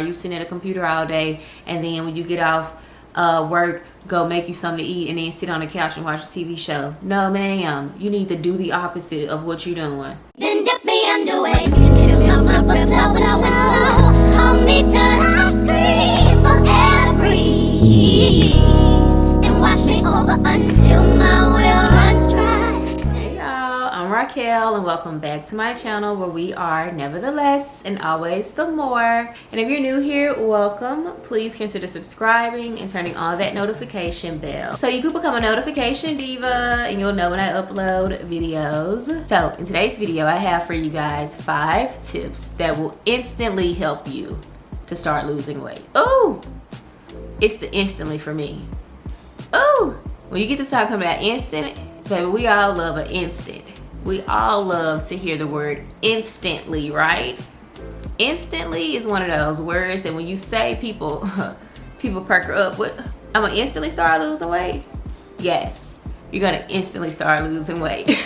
You sitting at a computer all day, and then when you get off work, go make you something to eat, and then sit on the couch and watch a TV show. No, ma'am. You need to do the opposite of what you're doing. Then dip me underway. Fill my mouth with flow, hold me till I scream for air to breathe, and wash me over until my will runs dry. Hey y'all, I'm Raquel, and welcome back to my channel where we are nevertheless and always the more. And if you're new here, welcome. Please consider subscribing and turning on that notification bell so you can become a notification diva and you'll know when I upload videos. So in today's video, I have for you guys 5 tips that will instantly help you to start losing weight. Oh, it's the instantly for me. Oh, when you get this out coming out instant, baby, we all love an instant. We all love to hear the word instantly, right? Instantly is one of those words that when you say, people perk up. What? I'm gonna instantly start losing weight? Yes, you're gonna instantly start losing weight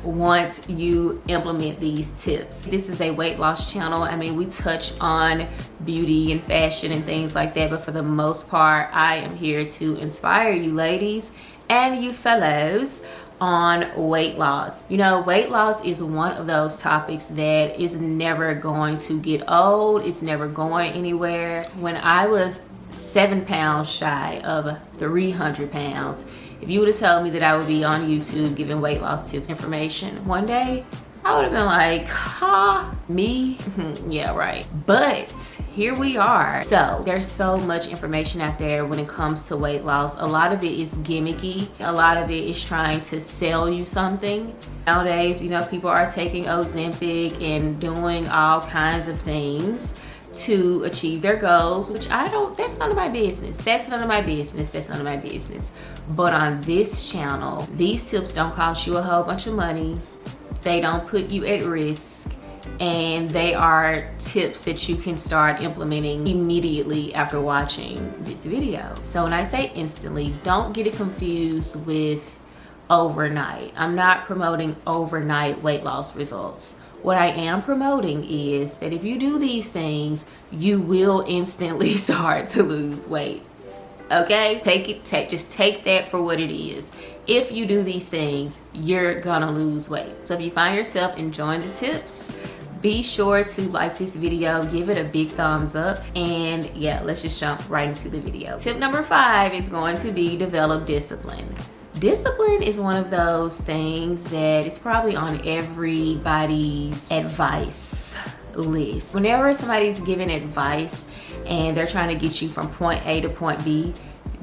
once you implement these tips. This is a weight loss channel. I mean, we touch on beauty and fashion and things like that, but for the most part, I am here to inspire you ladies and you fellows on weight loss. You know, weight loss is one of those topics that is never going to get old. It's never going anywhere. When I was 7 pounds shy of 300 pounds, if you would have told me that I would be on YouTube giving weight loss tips information one day, I would have been like, huh, me? Yeah, right. But here we are. So there's so much information out there when it comes to weight loss. A lot of it is gimmicky. A lot of it is trying to sell you something. Nowadays, you know, people are taking Ozempic and doing all kinds of things to achieve their goals, which that's none of my business. That's none of my business. That's none of my business. But on this channel, these tips don't cost you a whole bunch of money. They don't put you at risk, and they are tips that you can start implementing immediately after watching this video. So when I say instantly, don't get it confused with overnight. I'm not promoting overnight weight loss results. What I am promoting is that if you do these things, you will instantly start to lose weight. Okay? Just take that for what it is. If you do these things, you're gonna lose weight. So if you find yourself enjoying the tips, be sure to like this video, give it a big thumbs up, and yeah, let's just jump right into the video. Tip number 5 is going to be develop discipline. Discipline is one of those things that is probably on everybody's advice list. Whenever somebody's giving advice and they're trying to get you from point A to point B,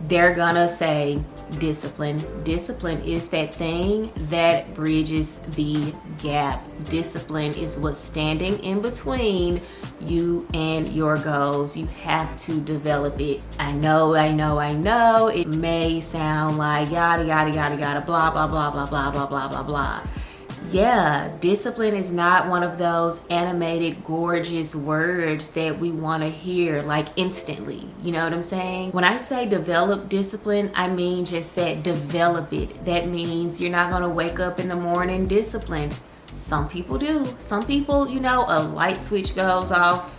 they're gonna say discipline. Discipline is that thing that bridges the gap. Discipline is what's standing in between you and your goals. You have to develop it. I know. It may sound like yada, yada, yada, yada, blah, blah, blah, blah, blah, blah, blah, blah, blah. Yeah, discipline is not one of those animated, gorgeous words that we want to hear like instantly. You know what I'm saying? When I say develop discipline, I mean just that, develop it. That means you're not going to wake up in the morning disciplined. Some people do. Some people, you know, a light switch goes off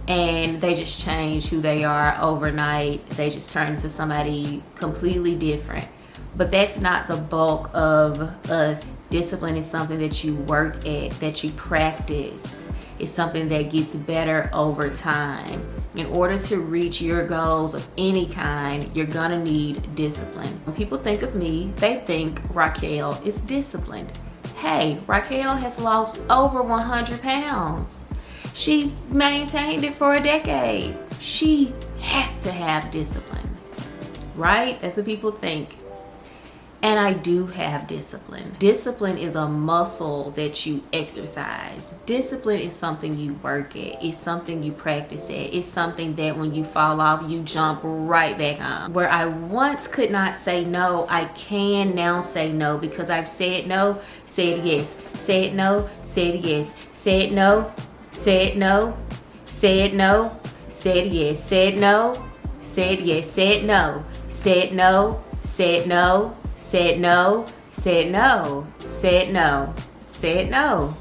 and they just change who they are overnight. They just turn into somebody completely different. But that's not the bulk of us. Discipline is something that you work at, that you practice. It's something that gets better over time. In order to reach your goals of any kind, you're gonna need discipline. When people think of me, they think Raquel is disciplined. Hey, Raquel has lost over 100 pounds. She's maintained it for a decade. She has to have discipline, right? That's what people think. And I do have discipline. Discipline is a muscle that you exercise. Discipline is something you work at. It's something you practice at. It's something that when you fall off, you jump right back on. Where I once could not say no, I can now say no because I've said no, said yes, said no, said yes, said no, said no, said no, said yes, said no, said yes, said no, said no, said no, said no, said no, said no, said no.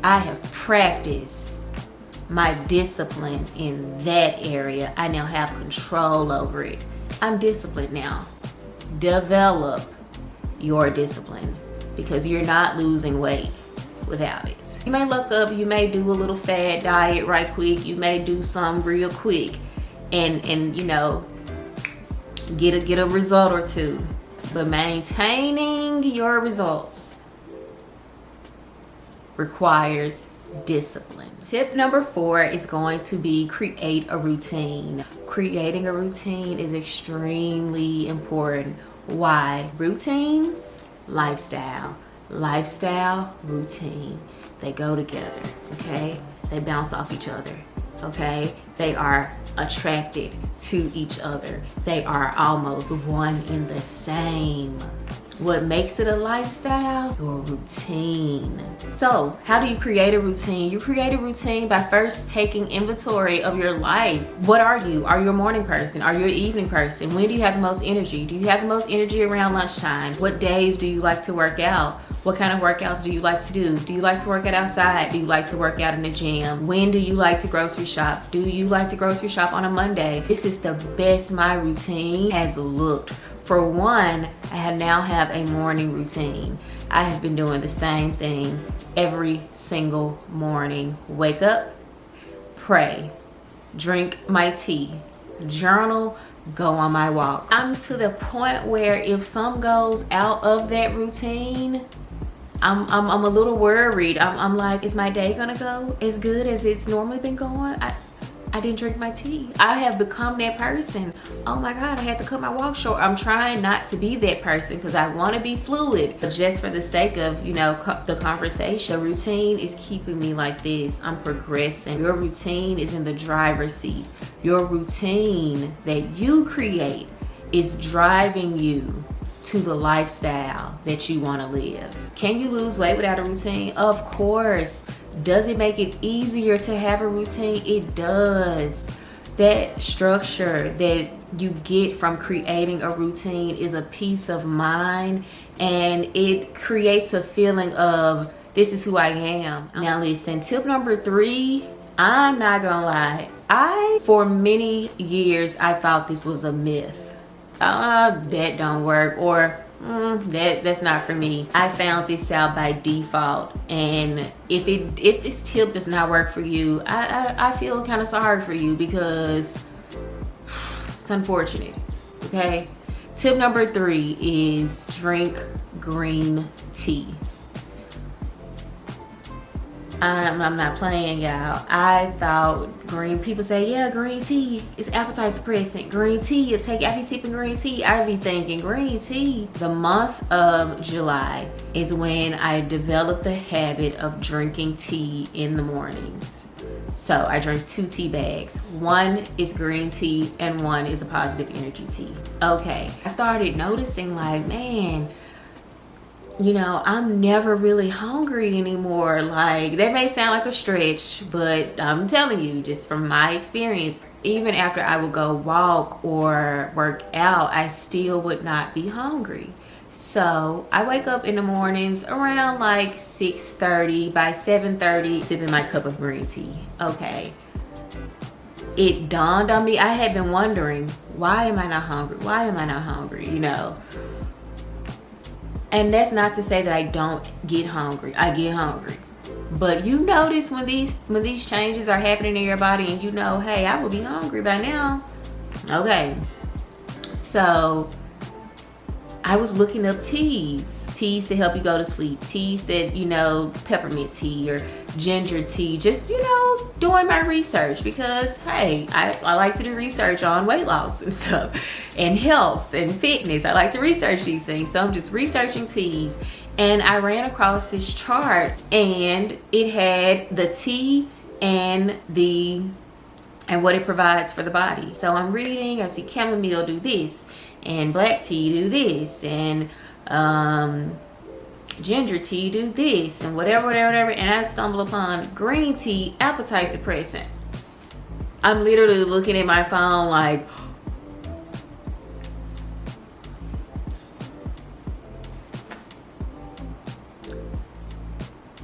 I have practiced my discipline in that area. I now have control over it. I'm disciplined now. Develop your discipline because you're not losing weight without it. You may look up, you may do a little fad diet right quick, you may do some real quick and you know, get a result or two, but maintaining your results requires discipline. Tip number 4 is going to be create a routine. Creating a routine is extremely important. Why? Routine, lifestyle. Lifestyle, routine. They go together, okay? They bounce off each other, okay? They are attracted to each other. They are almost one in the same. What makes it a lifestyle? Your routine. So, how do you create a routine? You create a routine by first taking inventory of your life. What are you? Are you a morning person? Are you an evening person? When do you have the most energy? Do you have the most energy around lunchtime? What days do you like to work out? What kind of workouts do you like to do? Do you like to work out outside? Do you like to work out in the gym? When do you like to grocery shop? Do you like to grocery shop on a Monday? This is the best my routine has looked. For one, I now have a morning routine. I have been doing the same thing every single morning. Wake up, pray, drink my tea, journal, go on my walk. I'm to the point where if some goes out of that routine, I'm a little worried. I'm like, is my day gonna go as good as it's normally been going? I didn't drink my tea. I have become that person. Oh my God, I had to cut my walk short. I'm trying not to be that person because I want to be fluid. But just for the sake of, you know, the conversation, routine is keeping me like this. I'm progressing. Your routine is in the driver's seat. Your routine that you create is driving you to the lifestyle that you want to live. Can you lose weight without a routine? Of course. Does it make it easier to have a routine? It does. That structure that you get from creating a routine is a peace of mind, and it creates a feeling of this is who I am. Now listen, tip number 3, I'm not gonna lie. For many years, I thought this was a myth. That don't work, or that's not for me. I found this out by default, and if this tip does not work for you, I feel kind of sorry for you because it's unfortunate. Okay, tip number 3 is drink green tea. I'm not playing, y'all. I thought people say, yeah, green tea is appetite suppressant. Green tea, you take after you sipping green tea. I be thinking green tea. The month of July is when I developed the habit of drinking tea in the mornings. So I drink 2 tea bags. One is green tea and one is a positive energy tea. Okay, I started noticing like, man, you know, I'm never really hungry anymore. Like, that may sound like a stretch, but I'm telling you, just from my experience, even after I would go walk or work out, I still would not be hungry. So I wake up in the mornings around like 6:30. By 7:30, sipping my cup of green tea. Okay. It dawned on me, I had been wondering, why am I not hungry? Why am I not hungry? You know? And that's not to say that I don't get hungry. I get hungry. But you notice when these changes are happening in your body and you know, hey, I will be hungry by now. Okay. So I was looking up teas to help you go to sleep. Teas that, you know, peppermint tea or ginger tea. Just, you know, doing my research because, hey, I like to do research on weight loss and stuff and health and fitness. I like to research these things. So I'm just researching teas. And I ran across this chart and it had the tea and what it provides for the body. So I'm reading, I see chamomile do this and black tea do this and ginger tea do this and whatever, and I stumble upon green tea appetite suppressant. I'm literally looking at my phone like,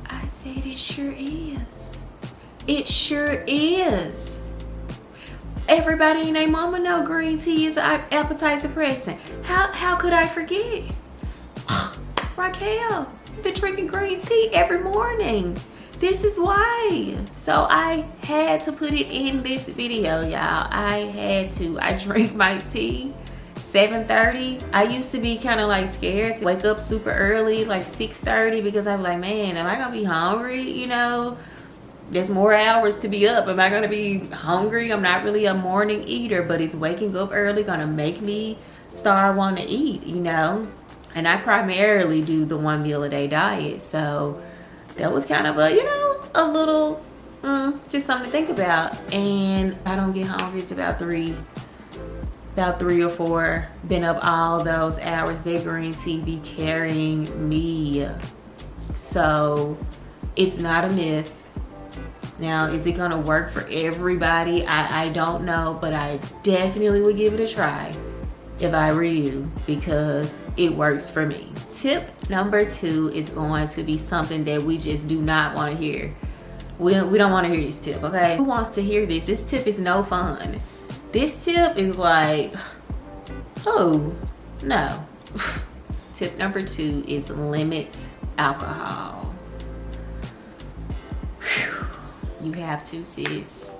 I said it sure is. It sure is. Everybody and their mama know green tea is an appetite suppressant. How could I forget? Raquel, been drinking green tea every morning. This is why. So I had to put it in this video, y'all. I had to. I drink my tea 7:30. I used to be kind of like scared to wake up super early, like 6:30, because I'm like, man, am I gonna be hungry? You know, there's more hours to be up. Am I gonna be hungry? I'm not really a morning eater, but is waking up early gonna make me start wanting to eat, you know? And I primarily do the 1 meal a day diet. So that was kind of a, you know, a little, just something to think about. And I don't get hungry. It's about 3 or 4. Been up all those hours. That green tea be carrying me. So it's not a myth. Now, is it gonna work for everybody? I don't know, but I definitely would give it a try if I were you, because it works for me. Tip number 2 is going to be something that we just do not want to hear. We don't want to hear this tip, okay? Who wants to hear this? This tip is no fun. This tip is like, oh, no. Tip number 2 is limit alcohol. You have to, sis.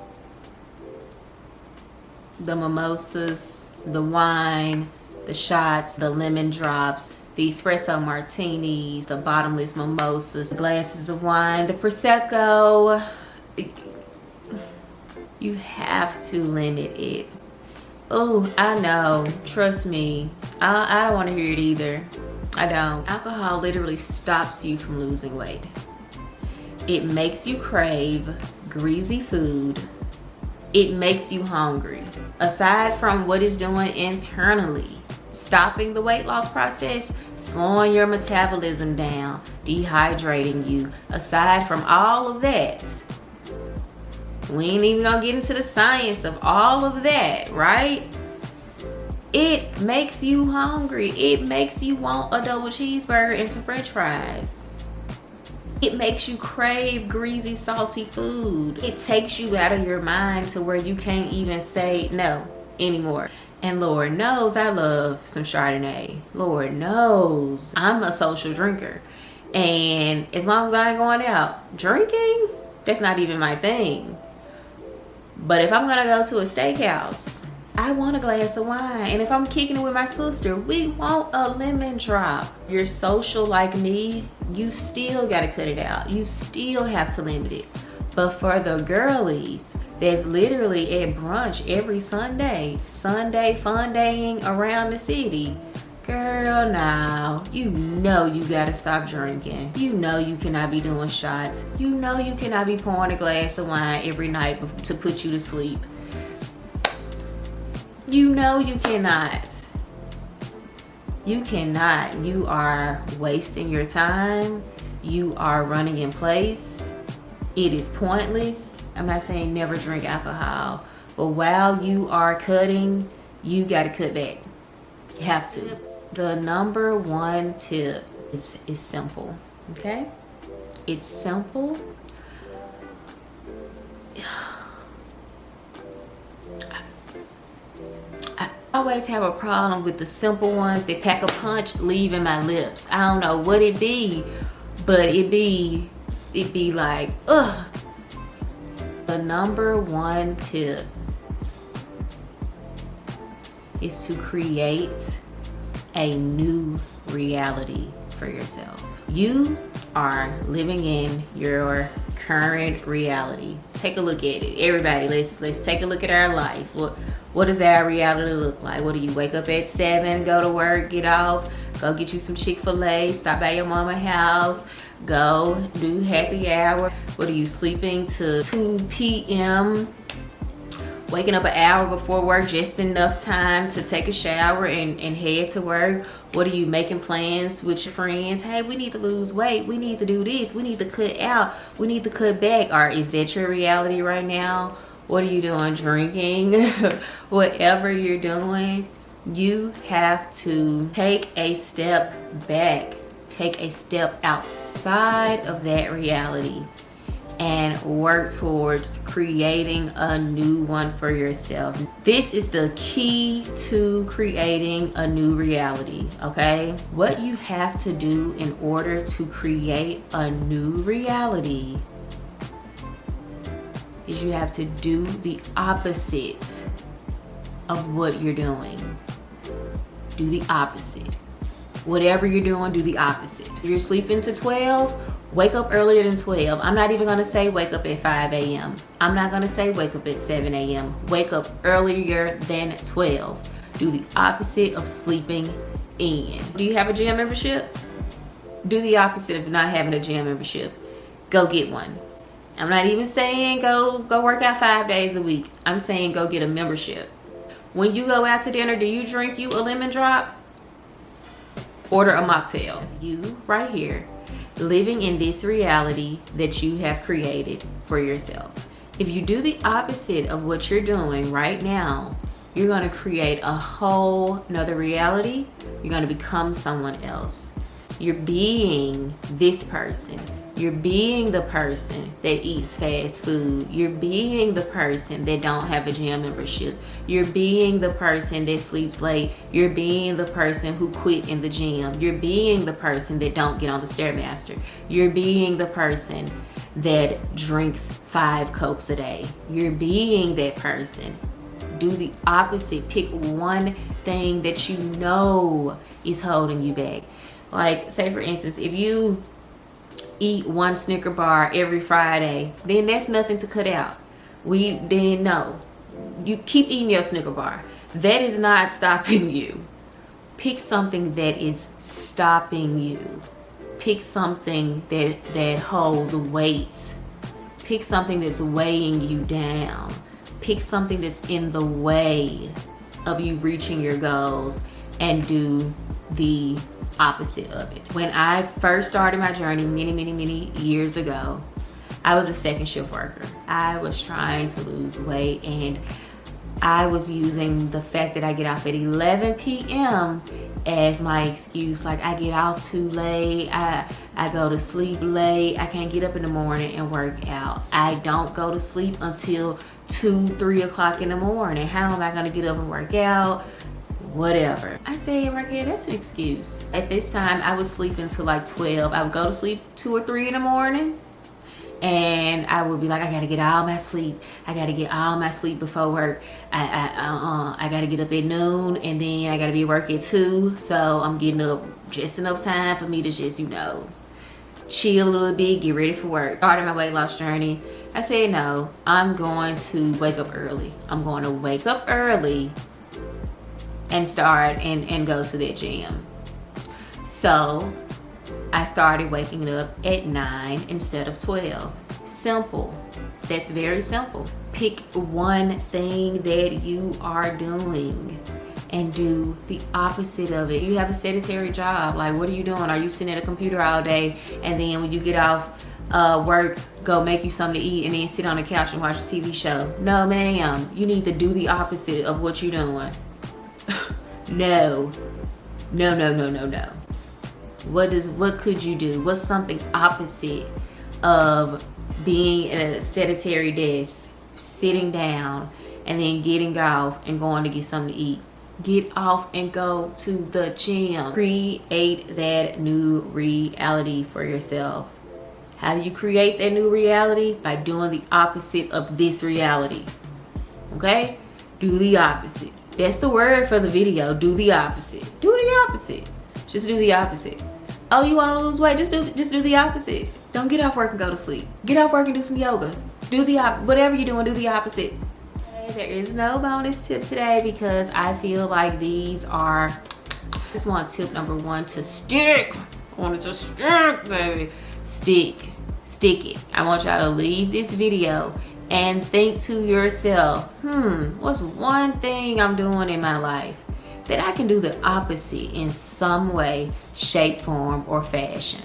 The mimosas, the wine, the shots, the lemon drops, the espresso martinis, the bottomless mimosas, the glasses of wine, the Prosecco. You have to limit it. Oh, I know. Trust me. I don't want to hear it either. I don't. Alcohol literally stops you from losing weight. It makes you crave greasy food. It makes you hungry. Aside from what it's doing internally, stopping the weight loss process, slowing your metabolism down, dehydrating you, aside from all of that, we ain't even gonna get into the science of all of that, right? It makes you hungry. It makes you want a double cheeseburger and some french fries. It makes you crave greasy, salty food. It takes you out of your mind to where you can't even say no anymore. And Lord knows I love some Chardonnay. Lord knows I'm a social drinker. And as long as I ain't going out drinking, that's not even my thing. But if I'm gonna go to a steakhouse, I want a glass of wine. And if I'm kicking it with my sister, we want a lemon drop. You're social like me, you still gotta cut it out. You still have to limit it. But for the girlies that's literally at brunch every Sunday fun daying around the city, girl, now, you know you gotta stop drinking. You know you cannot be doing shots. You know you cannot be pouring a glass of wine every night to put you to sleep. You know you cannot. You cannot. You are wasting your time. You are running in place. It is pointless. I'm not saying never drink alcohol, but while you are cutting, you gotta cut back. You have to. The number 1 tip is simple, okay? It's simple. I always have a problem with the simple ones that pack a punch leaving my lips. I don't know what it be, but it be like, ugh. The number 1 tip is to create a new reality for yourself. You are living in your current reality. Take a look at it. Everybody, let's take a look at our life. What does our reality look like? What do you wake up at 7, go to work, get off, go get you some Chick-fil-A, stop by your mama's house, go do happy hour? What are you sleeping to 2 p.m., waking up an hour before work, just enough time to take a shower and head to work? What are you making plans with your friends? Hey, we need to lose weight. We need to do this. We need to cut out. We need to cut back. Or is that your reality right now? What are you doing? Drinking? Whatever you're doing, you have to take a step back. Take a step outside of that reality and work towards creating a new one for yourself. This is the key to creating a new reality, okay? What you have to do in order to create a new reality is you have to do the opposite of what you're doing. Do the opposite. Whatever you're doing, do the opposite. If you're sleeping to 12, wake up earlier than 12. I'm not even gonna say wake up at 5 a.m. I'm not gonna say wake up at 7 a.m. Wake up earlier than 12. Do the opposite of sleeping in. Do you have a gym membership? Do the opposite of not having a gym membership. Go get one. I'm not even saying go work out 5 days a week. I'm saying go get a membership. When you go out to dinner, do you drink you a lemon drop? Order a mocktail. You right here, living in this reality that you have created for yourself. If you do the opposite of what you're doing right now, you're gonna create a whole nother reality. You're gonna become someone else. You're being this person. You're being the person that eats fast food. You're being the person that don't have a gym membership. You're being the person that sleeps late. You're being the person who quit in the gym. You're being the person that don't get on the Stairmaster. You're being the person that drinks 5 Cokes a day. You're being that person. Do the opposite. Pick one thing that you know is holding you back. Like, say for instance, if you eat 1 Snicker bar every Friday, then that's nothing to cut out. Then no, you keep eating your Snicker bar. That is not stopping you. Pick something that is stopping you. Pick something that holds weight. Pick something that's weighing you down. Pick something that's in the way of you reaching your goals, and do the opposite of it. When I first started my journey many years ago, I was a second shift worker. I was trying to lose weight, and I was using the fact that I get off at 11 p.m. as my excuse. Like, I get off too late, I go to sleep late, I can't get up in the morning and work out. I don't go to sleep until 2-3 o'clock in the morning. How am I gonna get up and work out? Whatever. I say, Raquel, that's an excuse. At this time, I was sleeping till like 12. I would go to sleep 2 or 3 in the morning, and I would be like, I gotta get all my sleep. I gotta get all my sleep before work. I gotta get up at noon, and then I gotta be at work at 2. So I'm getting up just enough time for me to just, chill a little bit, get ready for work. Started my weight loss journey. I said, no, I'm going to wake up early. I'm going to wake up early and start and go to that gym. So I started waking up at 9 instead of 12. Simple. That's very simple. Pick one thing that you are doing and do the opposite of it. You have a sedentary job. Like, what are you doing? Are you sitting at a computer all day, and then when you get off work, go make you something to eat and then sit on the couch and watch a TV show? No, ma'am. You need to do the opposite of what you're doing. No. What could you do? What's something opposite of being at a sedentary desk, sitting down, and then getting off and going to get something to eat? Get off and go to the gym. Create that new reality for yourself. How do you create that new reality? By doing the opposite of this reality. Okay? Do the opposite. That's the word for the video. Do the opposite. Do the opposite. Just do the opposite. Oh, you want to lose weight? Just do the opposite. Don't get off work and go to sleep. Get off work and do some yoga. Do the whatever you're doing, do the opposite. There is no bonus tip today because I feel like these are. I just want tip number 1 to stick. I want it to stick, baby. Stick it. I want y'all to leave this video and think to yourself, what's one thing I'm doing in my life that I can do the opposite in some way, shape, form, or fashion?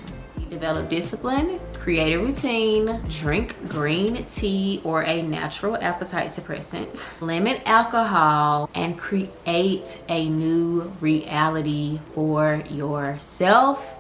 Develop discipline, create a routine, drink green tea or a natural appetite suppressant, limit alcohol, and create a new reality for yourself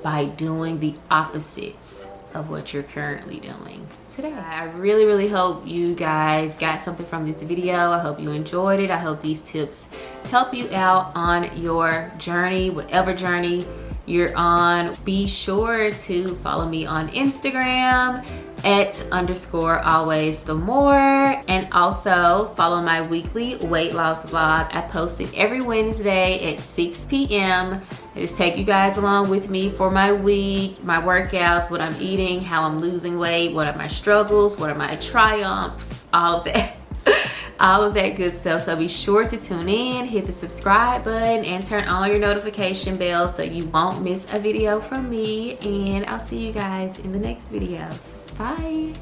by doing the opposites of what you're currently doing today. I really hope you guys got something from this video. I hope you enjoyed it. I hope these tips help you out on your journey, whatever journey you're on. Be sure to follow me on Instagram at _alwaysthemore, and also follow my weekly weight loss vlog. I post it every Wednesday at 6 p.m. I just take you guys along with me for my week, my workouts, what I'm eating, how I'm losing weight, what are my struggles, what are my triumphs, all of that. All of that good stuff. So be sure to tune in, hit the subscribe button, and turn on your notification bell so you won't miss a video from me. And I'll see you guys in the next video. Bye.